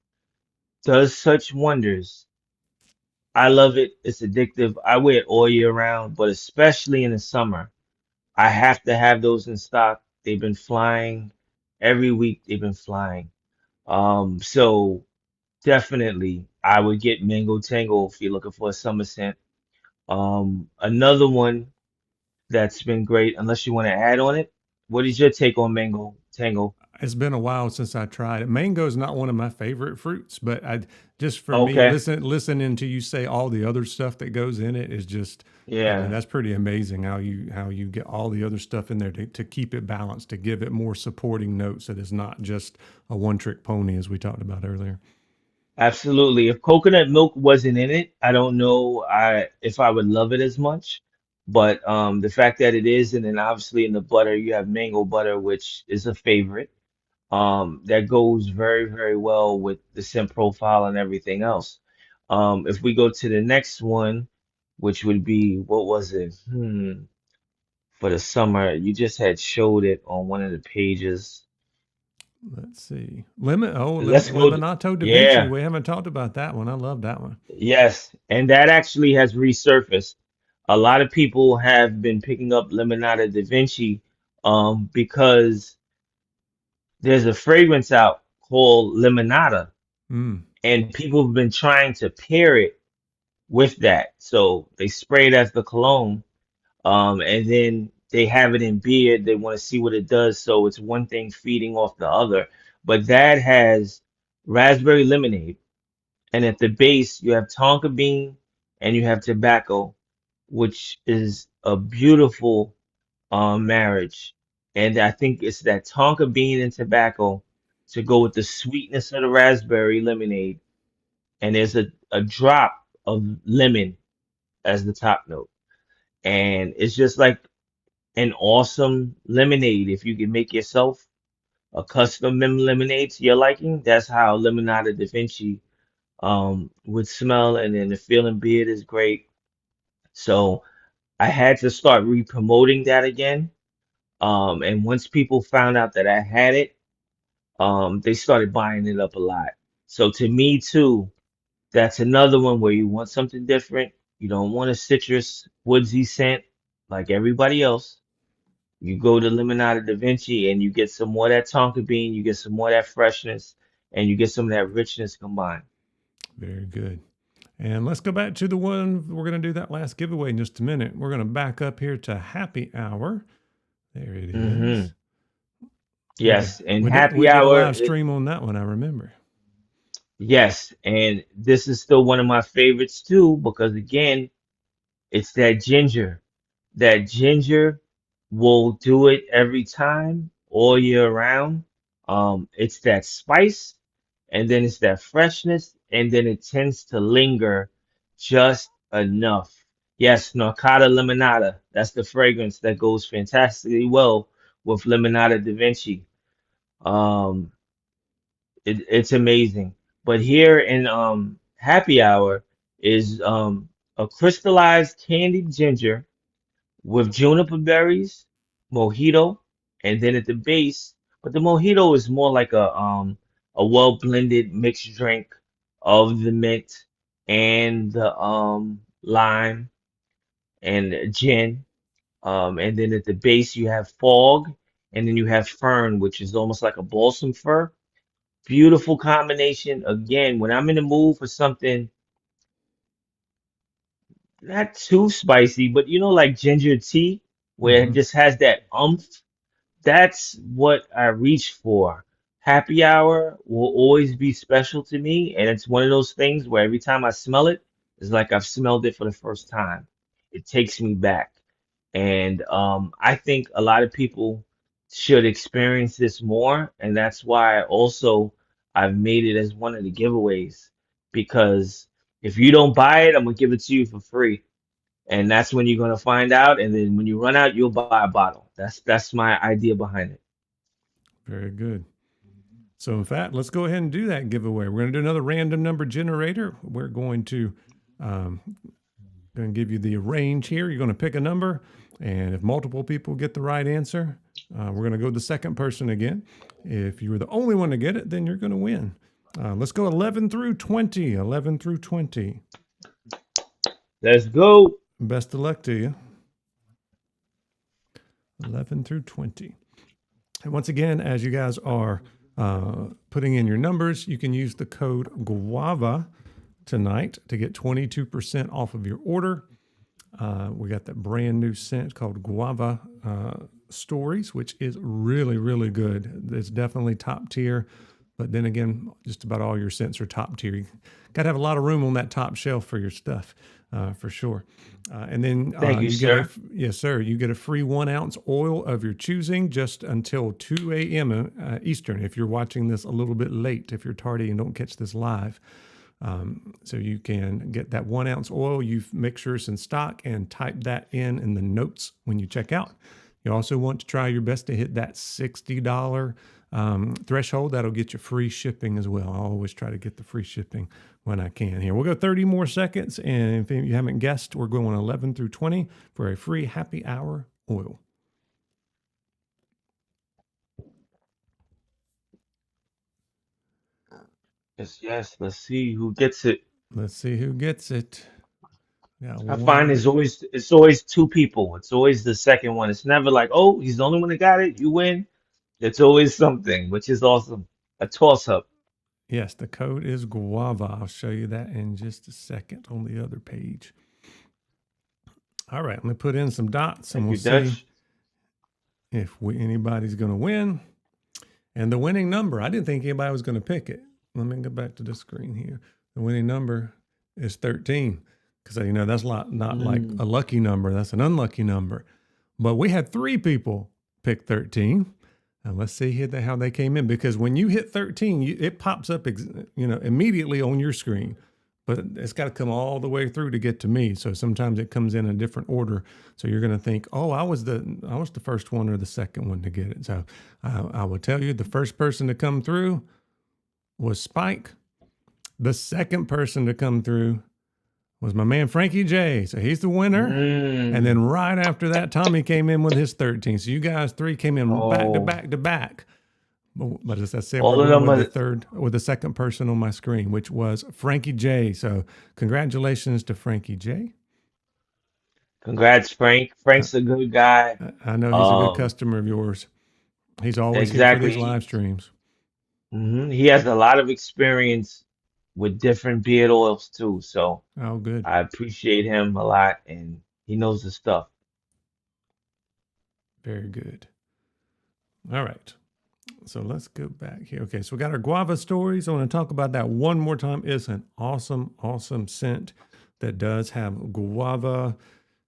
does such wonders. I love it. It's addictive. I wear it all year round, but especially in the summer, I have to have those in stock. They've been flying every week. They've been flying. So definitely, I would get Mango Tango if you're looking for a summer scent. Another one that's been great, unless you want to add on it. What is your take on Mango Tango? It's been a while since I tried it. Mango is not one of my favorite fruits, but I just for me Okay. listening to you say all the other stuff that goes in it is just Yeah, that's pretty amazing how you get all the other stuff in there to keep it balanced, to give it more supporting notes that is not just a one trick pony as we talked about earlier. absolutely. If coconut milk wasn't in it, I don't know if I would love it as much. But the fact that it is, and then obviously in the butter, you have mango butter, which is a favorite. That goes very, very well with the scent profile and everything else. If we go to the next one, which would be, what was it? for the summer. You just had showed it on one of the pages. Let's see. Lemon. Oh, Let's go. Lemonato da Vinci. Yeah, We haven't talked about that one. I love that one. yes, and that actually has resurfaced. A lot of people have been picking up Lemonada da Vinci because there's a fragrance out called Lemonada, Mm, and people have been trying to pair it with that. So they spray it as the cologne, and then they have it in beer. They want to see what it does. So it's one thing feeding off the other. But that has raspberry lemonade, and at the base you have tonka bean and you have tobacco, which is a beautiful marriage. And I think it's that tonka bean and tobacco to go with the sweetness of the raspberry lemonade. And there's a drop of lemon as the top note. And it's just like an awesome lemonade. If you can make yourself a custom lemonade to your liking, that's how Lemonada Da Vinci would smell. And then the feeling beard is great. So I had to start re-promoting that again. And once people found out that I had it, they started buying it up a lot. So to me too, that's another one where you want something different. You don't want a citrus woodsy scent like everybody else. You go to Limonada Da Vinci and you get some more of that tonka bean, you get some more of that freshness, and you get some of that richness combined. very good. And let's go back to the one we're going to do that last giveaway in just a minute. We're going to back up here to happy hour. There it Hmm. is. Yes, and We happy did a hour. live stream on that one. I remember. Yes, and this is still one of my favorites too because again, it's that ginger. That ginger will do it every time, all year round. It's that spice, and then it's that freshness, and then it tends to linger just enough. Yes, Narcata Limonada. That's the fragrance that goes fantastically well with Limonada Da Vinci. Um, it's amazing. But here in Happy Hour is a crystallized candied ginger with juniper berries, mojito, and then at the base, but the mojito is more like a well blended mixed drink of the mint and the lime and gin. And then at the base you have fog, and then you have fern, which is almost like a balsam fir. Beautiful combination. Again, when I'm in the mood for something not too spicy, but like ginger tea, where it Mm-hmm. just has that umph. That's what I reach for. Happy hour will always be special to me, and it's one of those things where every time I smell it, it's like I've smelled it for the first time. It takes me back. And I think a lot of people should experience this more, and that's why also I've made it as one of the giveaways. Because if you don't buy it, I'm gonna give it to you for free, and that's when you're gonna find out. And then when you run out, you'll buy a bottle. That's my idea behind it. Very good. So, in fact, let's go ahead and do that giveaway. We're going to do another random number generator. We're um, going to give you the range here. You're going to pick a number, and if multiple people get the right answer, we're going to go to the second person again. If you were the only one to get it, then you're going to win. Let's go 11 through 20. 11 through 20. Let's go. Best of luck to you. 11 through 20. And once again, as you guys are putting in your numbers, you can use the code GUAVA tonight to get 22% off of your order. We got that brand new scent called Guava Stories, which is really, really good. It's definitely top tier. But then again, just about all your scents are top tier. You got to have a lot of room on that top shelf for your stuff, for sure. And then Thank you, you get sir. yes, sir, you get a free 1 ounce oil of your choosing just until 2 a.m. Eastern. If you're watching this a little bit late, if you're tardy and don't catch this live. So you can get that 1 ounce oil. You make sure it's in stock and type that in the notes when you check out. You also want to try your best to hit that $60 threshold. That'll get you free shipping as well. I always try to get the free shipping when I can. Here, we'll go 30 more seconds. And if you haven't guessed, we're going 11 through 20 for a free happy hour oil. Yes, yes. Let's see who gets it. Let's see who gets it. Got I find one. it's always two people. It's always the second one. It's never like, oh, he's the only one that got it. You win. It's always something, which is awesome. A toss up. Yes, the code is Guava. I'll show you that in just a second on the other page. All right, let me put in some dots and Thank we'll you, see Dutch. if anybody's going to win. And the winning number, I didn't think anybody was going to pick it. Let me go back to the screen here. The winning number is 13 because, that's not like Mm. a lucky number. That's an unlucky number. But we had 3 people pick 13. And let's see how they came in, because when you hit 13, it pops up, immediately on your screen, but it's got to come all the way through to get to me. So sometimes it comes in a different order. So you're going to think, oh, I was the first one or the second one to get it. So I will tell you, the first person to come through was Spike. The second person to come through was my man Frankie J. So he's the winner. And Mm. then right after that, Tommy came in with his 13. So you guys 3 came in back to Oh, back to back. But as I said, we're all of going them with are. the second person on my screen, which was Frankie J. So congratulations to Frankie J. Congrats, Frank. I, Frank's a good guy. I know he's a good Um, customer of yours. He's always here for these exactly. live streams. He has a lot of experience with different beard oils too. So Oh, good. I appreciate him a lot, and he knows the stuff. Very good. All right. So let's go back here. Okay, so we got our guava stories. I want to talk about that one more time. It's an awesome, awesome scent that does have guava,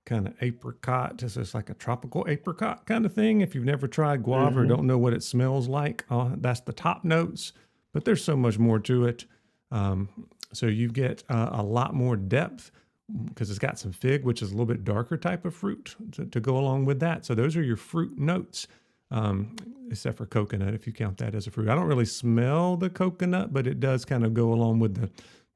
kind of apricot. This is like a tropical apricot kind of thing. If you've never tried guava or Hmm. don't know what it smells like, that's the top notes, but there's so much more to it. Um, so you get a lot more depth because it's got some fig, which is a little bit darker type of fruit to go along with that. So those are your fruit notes, um, except for coconut, if you count that as a fruit. I don't really smell the coconut, but it does kind of go along with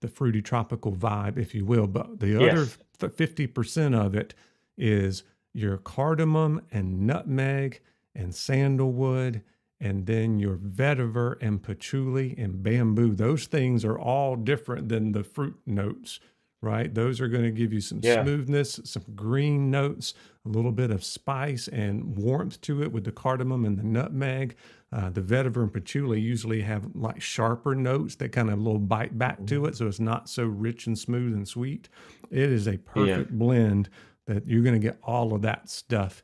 the fruity tropical vibe, if you will. But the other Yes. 50% of it is your cardamom and nutmeg and sandalwood, and then your vetiver and patchouli and bamboo. Those things are all different than the fruit notes, right? Those are going to give you some Yeah. smoothness, some green notes, a little bit of spice and warmth to it with the cardamom and the nutmeg. The vetiver and patchouli usually have like sharper notes that kind of a little bite back to Mhm. it, so it's not so rich and smooth and sweet. It is a Yeah. perfect blend that you're going to get all of that stuff.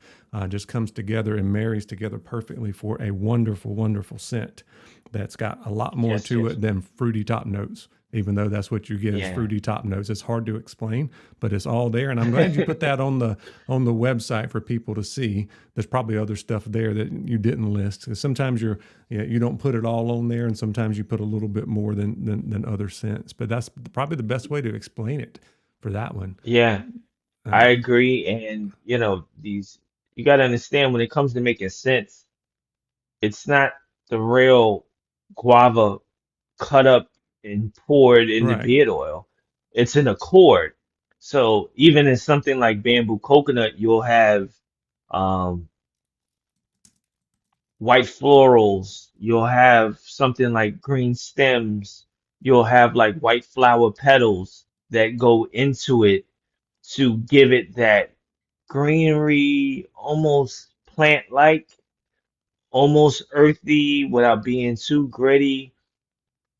Just comes together and marries together perfectly for a wonderful, wonderful scent that's got a lot more Yes. to Yes. it than fruity top notes. Even though that's what you get is Yeah. fruity top notes, it's hard to explain, but it's all there. And I'm glad you put that on the website for people to see. There's probably other stuff there that you didn't list. 'Cause sometimes you don't put it all on there, and sometimes you put a little bit more than other scents. But that's probably the best way to explain it for that one. Yeah. I Um, agree. And you got to understand when it comes to making sense, it's not the real guava cut up and poured in the right. beard oil. It's an accord. So even in something like bamboo coconut, you'll have um, white florals, you'll have something like green stems, you'll have like white flower petals that go into it to give it that greenery, almost plant-like, almost earthy without being too gritty,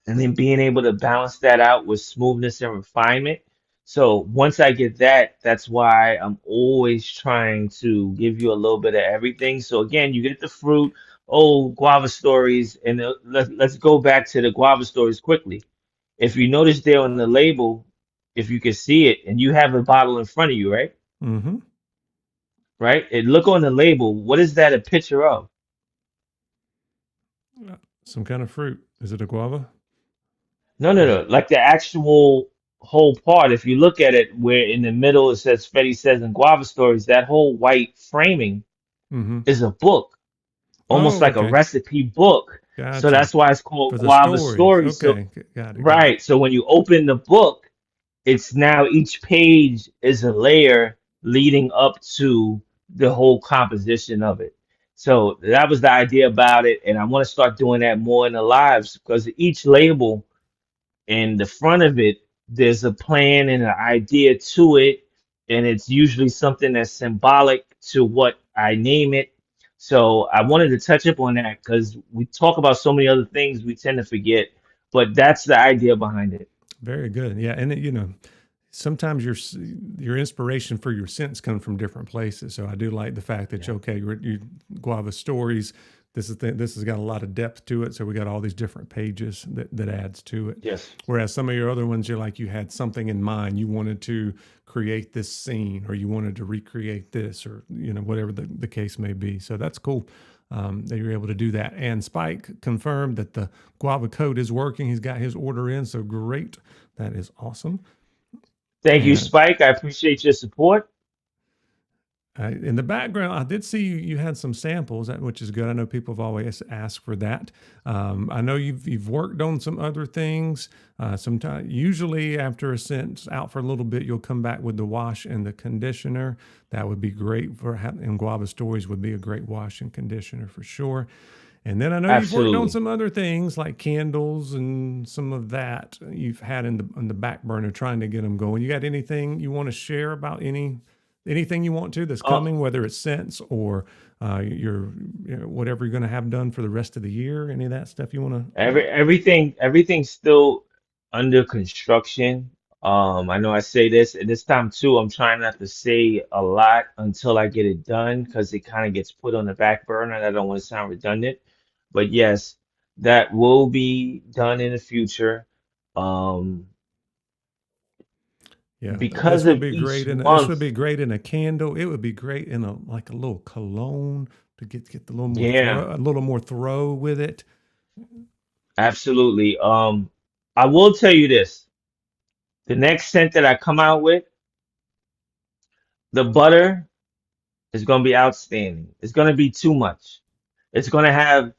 and then being able to balance that out with smoothness and refinement. So once I get that, that's why I'm always trying to give you a little bit of everything. So again, you get the fruit, oh, guava stories, and let's go back to the guava stories quickly. If you notice there on the label, if you can see it, and you have a bottle in front of you, right? Mm-hmm. Right? And look on the label. What is that a picture of? Some kind of fruit. Is it a guava? No, no, Is it? no. Like the actual whole part. If you look at it, where in the middle it says Fetti Says and Guava Stories, that whole white framing Mm-hmm. is a book, almost Oh, like a okay. recipe book. So Gotcha. that's why it's called For the Guava stories. Stories. So, Okay. Got it. Got it. right. So when you open the book, it's now each page is a layer leading up to the whole composition of it. So that was the idea about it. And I want to start doing that more in the lives because each label in the front of it, there's a plan and an idea to it, and it's usually something that's symbolic to what I name it. So I wanted to touch up on that because we talk about so many other things we tend to forget, but that's the idea behind it. Very good. Yeah, and sometimes your inspiration for your scents comes from different places. So I do like the fact that Yeah. okay, Guava Stories. This has got a lot of depth to it. So we got all these different pages that adds to it. Yes. Whereas some of your other ones, you're like you had something in mind. You wanted to create this scene, or you wanted to recreate this, or whatever the case may be. So that's cool. That you're able to do that. And Spike confirmed that the guava code is working. He's got his order in, so great. That is awesome. Thank you, And Spike. I appreciate your support. in the background, I did see you had some samples, which is good. I know people have always asked for that. I know you've worked on some other things. Sometimes, usually after a scent's out for a little bit, you'll come back with the wash and the conditioner. That would be great and Guava Stories would be a great wash and conditioner for sure. And then I know you've worked on Absolutely. some other things like candles and some of that you've had in the back burner trying to get them going. You got anything you want to share about anything you want to that's Uh, coming, whether it's scents or whatever you're going to have done for the rest of the year? Any of that stuff you want to? everything's still under construction. I know I say this, and this time too, I'm trying not to say a lot until I get it done because it kind of gets put on the back burner, and I don't want to sound redundant. But yes, that will be done in the future. Um, Yeah, because of each this would month, be great in a candle. It would be great in a little cologne to get the little more yeah, throw with it. absolutely. I will tell you this. The next scent that I come out with, the butter is going to be outstanding. It's going to be too much. It's going to have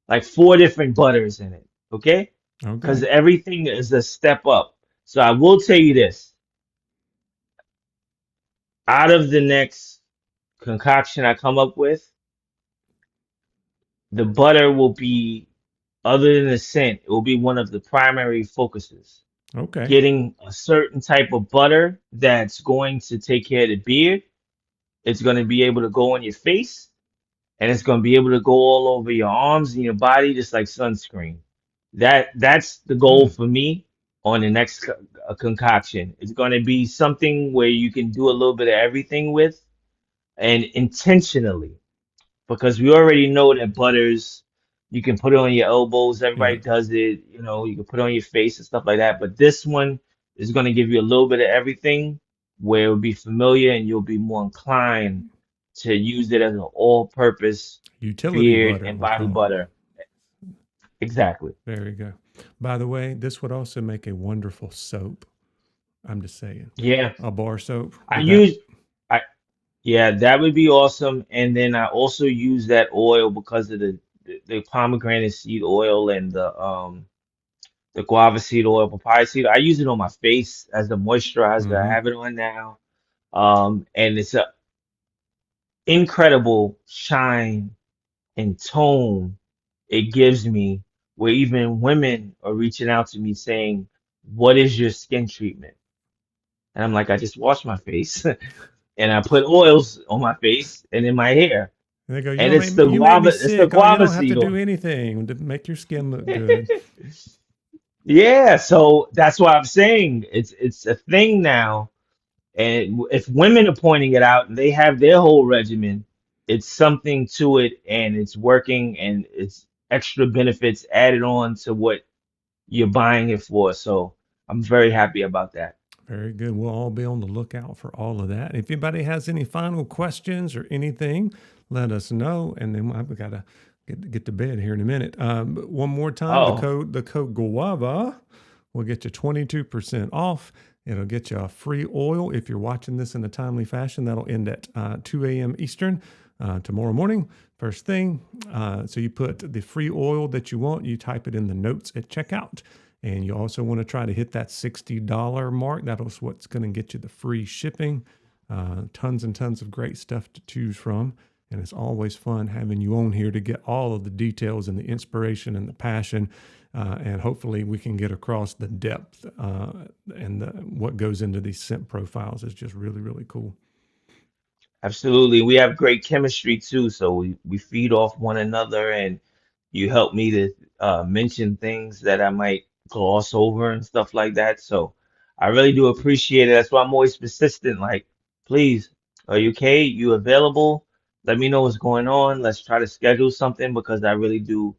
like four different butters in it, okay? Because Okay, everything is a step up. So I will tell you this. Out of the next concoction I come up with, the butter will be, other than the scent, it will be one of the primary focuses. okay. Getting a certain type of butter that's going to take care of the beard. It's going to be able to go on your face, and it's going to be able to go all over your arms and your body just like sunscreen. That's the goal Hmm. for me on the next concoction. It's going to be something where you can do a little bit of everything with, and intentionally, because we already know that butters, you can put it on your elbows. Yeah, Everybody does it. You can put it on your face and stuff like that. But this one is going to give you a little bit of everything where it will be familiar and you'll be more inclined to use it as an all-purpose utility beard butter and we'll body call it. butter. Exactly. There you go. By the way, this would also make a wonderful soap. I'm just saying, Yeah. a bar soap I with that. use I Yeah, that would be awesome. And then I also use that oil because of the pomegranate seed oil and the guava seed oil, papaya seed. I use it on my face as the moisturizer. I Hmm. have it on now. And it's a incredible shine and tone it gives me where even women are reaching out to me saying, "What is your skin treatment?" And I'm like, I just wash my face and I put oils on my face and in my hair. And they go, And it's the you make me sick. Oh, you guava don't have to seed do oil. anything to make your skin look good. Yeah, so that's why I'm saying it's a thing now. And if women are pointing it out and they have their whole regimen, it's something to it and it's working and it's extra benefits added on to what you're buying it for. So I'm very happy about that. Very good. We'll all be on the lookout for all of that. If anybody has any final questions or anything, let us know. And then we got to get to bed here in a minute. But one more time, Oh, the code Guava will get you 22% off. It'll get you a free oil if you're watching this in a timely fashion. That'll end at 2 a.m. Eastern tomorrow morning, first thing. So you put the free oil that you want, you type it in the notes at checkout. And you also want to try to hit that $60 mark. That's what's going to get you the free shipping. Tons and tons of great stuff to choose from. And it's always fun having you on here to get all of the details and the inspiration and the passion. And hopefully we can get across the depth and what goes into these scent profiles is just really, really cool. Absolutely. We have great chemistry too, so we feed off one another, and you help me to mention things that I might gloss over and stuff like that. So I really do appreciate it. That's why I'm always persistent. Like, please, are you okay? You available? Let me know what's going on. Let's try to schedule something because I really do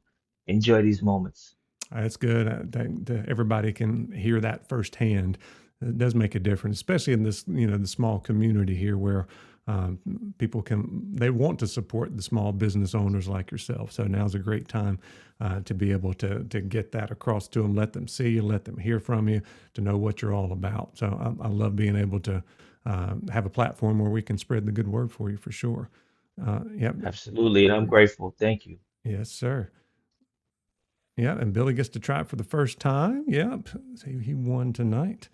enjoy these moments. That's good. That everybody can hear that firsthand. It does make a difference, especially in this, the small community here where people they want to support the small business owners like yourself. So now's a great time to be able to get that across to them, let them see you, let them hear from you, to know what you're all about. So I love being able to have a platform where we can spread the good word for you for sure. Yep. Absolutely, and I'm grateful. Thank you. Yes, sir. Yeah, and Billy gets to try it for the first time. Yep. So he won tonight.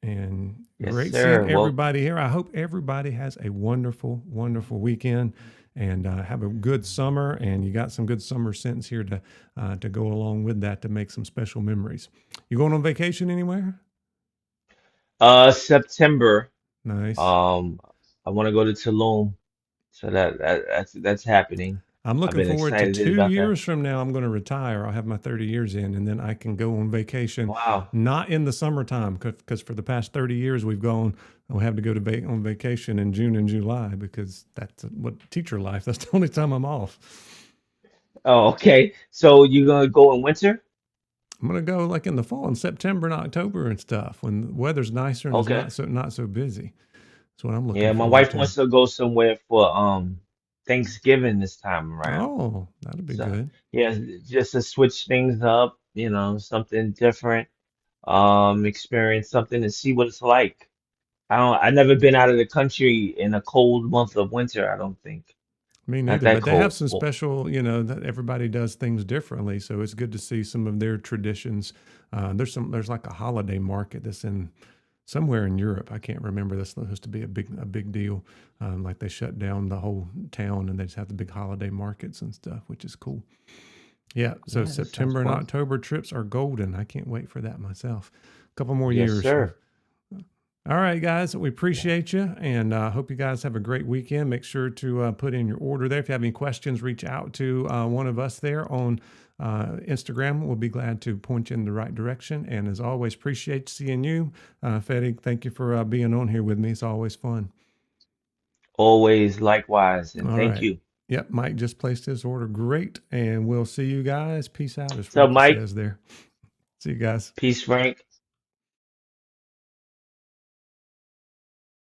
And Yes, great seeing sir. Well, everybody here. I hope everybody has a wonderful, wonderful weekend and have a good summer. And you got some good summer scents here to go along with that to make some special memories. You going on vacation anywhere? September. Nice. Um, I want to go to Tulum, so that's happening. I'm I've looking been forward to excited two about that. years from now. I'm going to retire. I'll have my 30 years in, and then I can go on vacation, Wow. not in the summertime, because for the past 30 years we've gone. We have to go on vacation in June and July because that's what teacher life. That's the only time I'm off. Oh, okay. So you're gonna go in winter? I'm going to go like in the fall, in September and October and stuff, when the weather's nicer and it's Okay. not so busy. That's what I'm looking Yeah, my forward wife to. wants to go somewhere for Thanksgiving this time around. Oh, that'll be So good. yeah, just to switch things up, something different. Experience something and see what it's like. I never been out of the country in a cold month of winter, I don't think. Me Not neither, that but they have cold. some Well, special, that everybody does things differently. So it's good to see some of their traditions. There's like a holiday market that's in somewhere in Europe. I can't remember. That's supposed to be a big deal. Like they shut down the whole town and they just have the big holiday markets and stuff, which is cool. Yeah. So yeah, that sounds September and fun. October trips are golden. I can't wait for that myself. A couple more Yes, years. sir. All right, guys, we appreciate you and hope you guys have a great weekend. Make sure to put in your order there. If you have any questions, reach out to one of us there on Instagram. We'll be glad to point you in the right direction. And as always, appreciate seeing you. Fetti, thank you for being on here with me. It's always fun. Always likewise, and All thank right. you. Yep, Mike just placed his order. Great. And we'll see you guys. Peace out, as So, Frankie Mike, says there. See you guys. peace, Frank.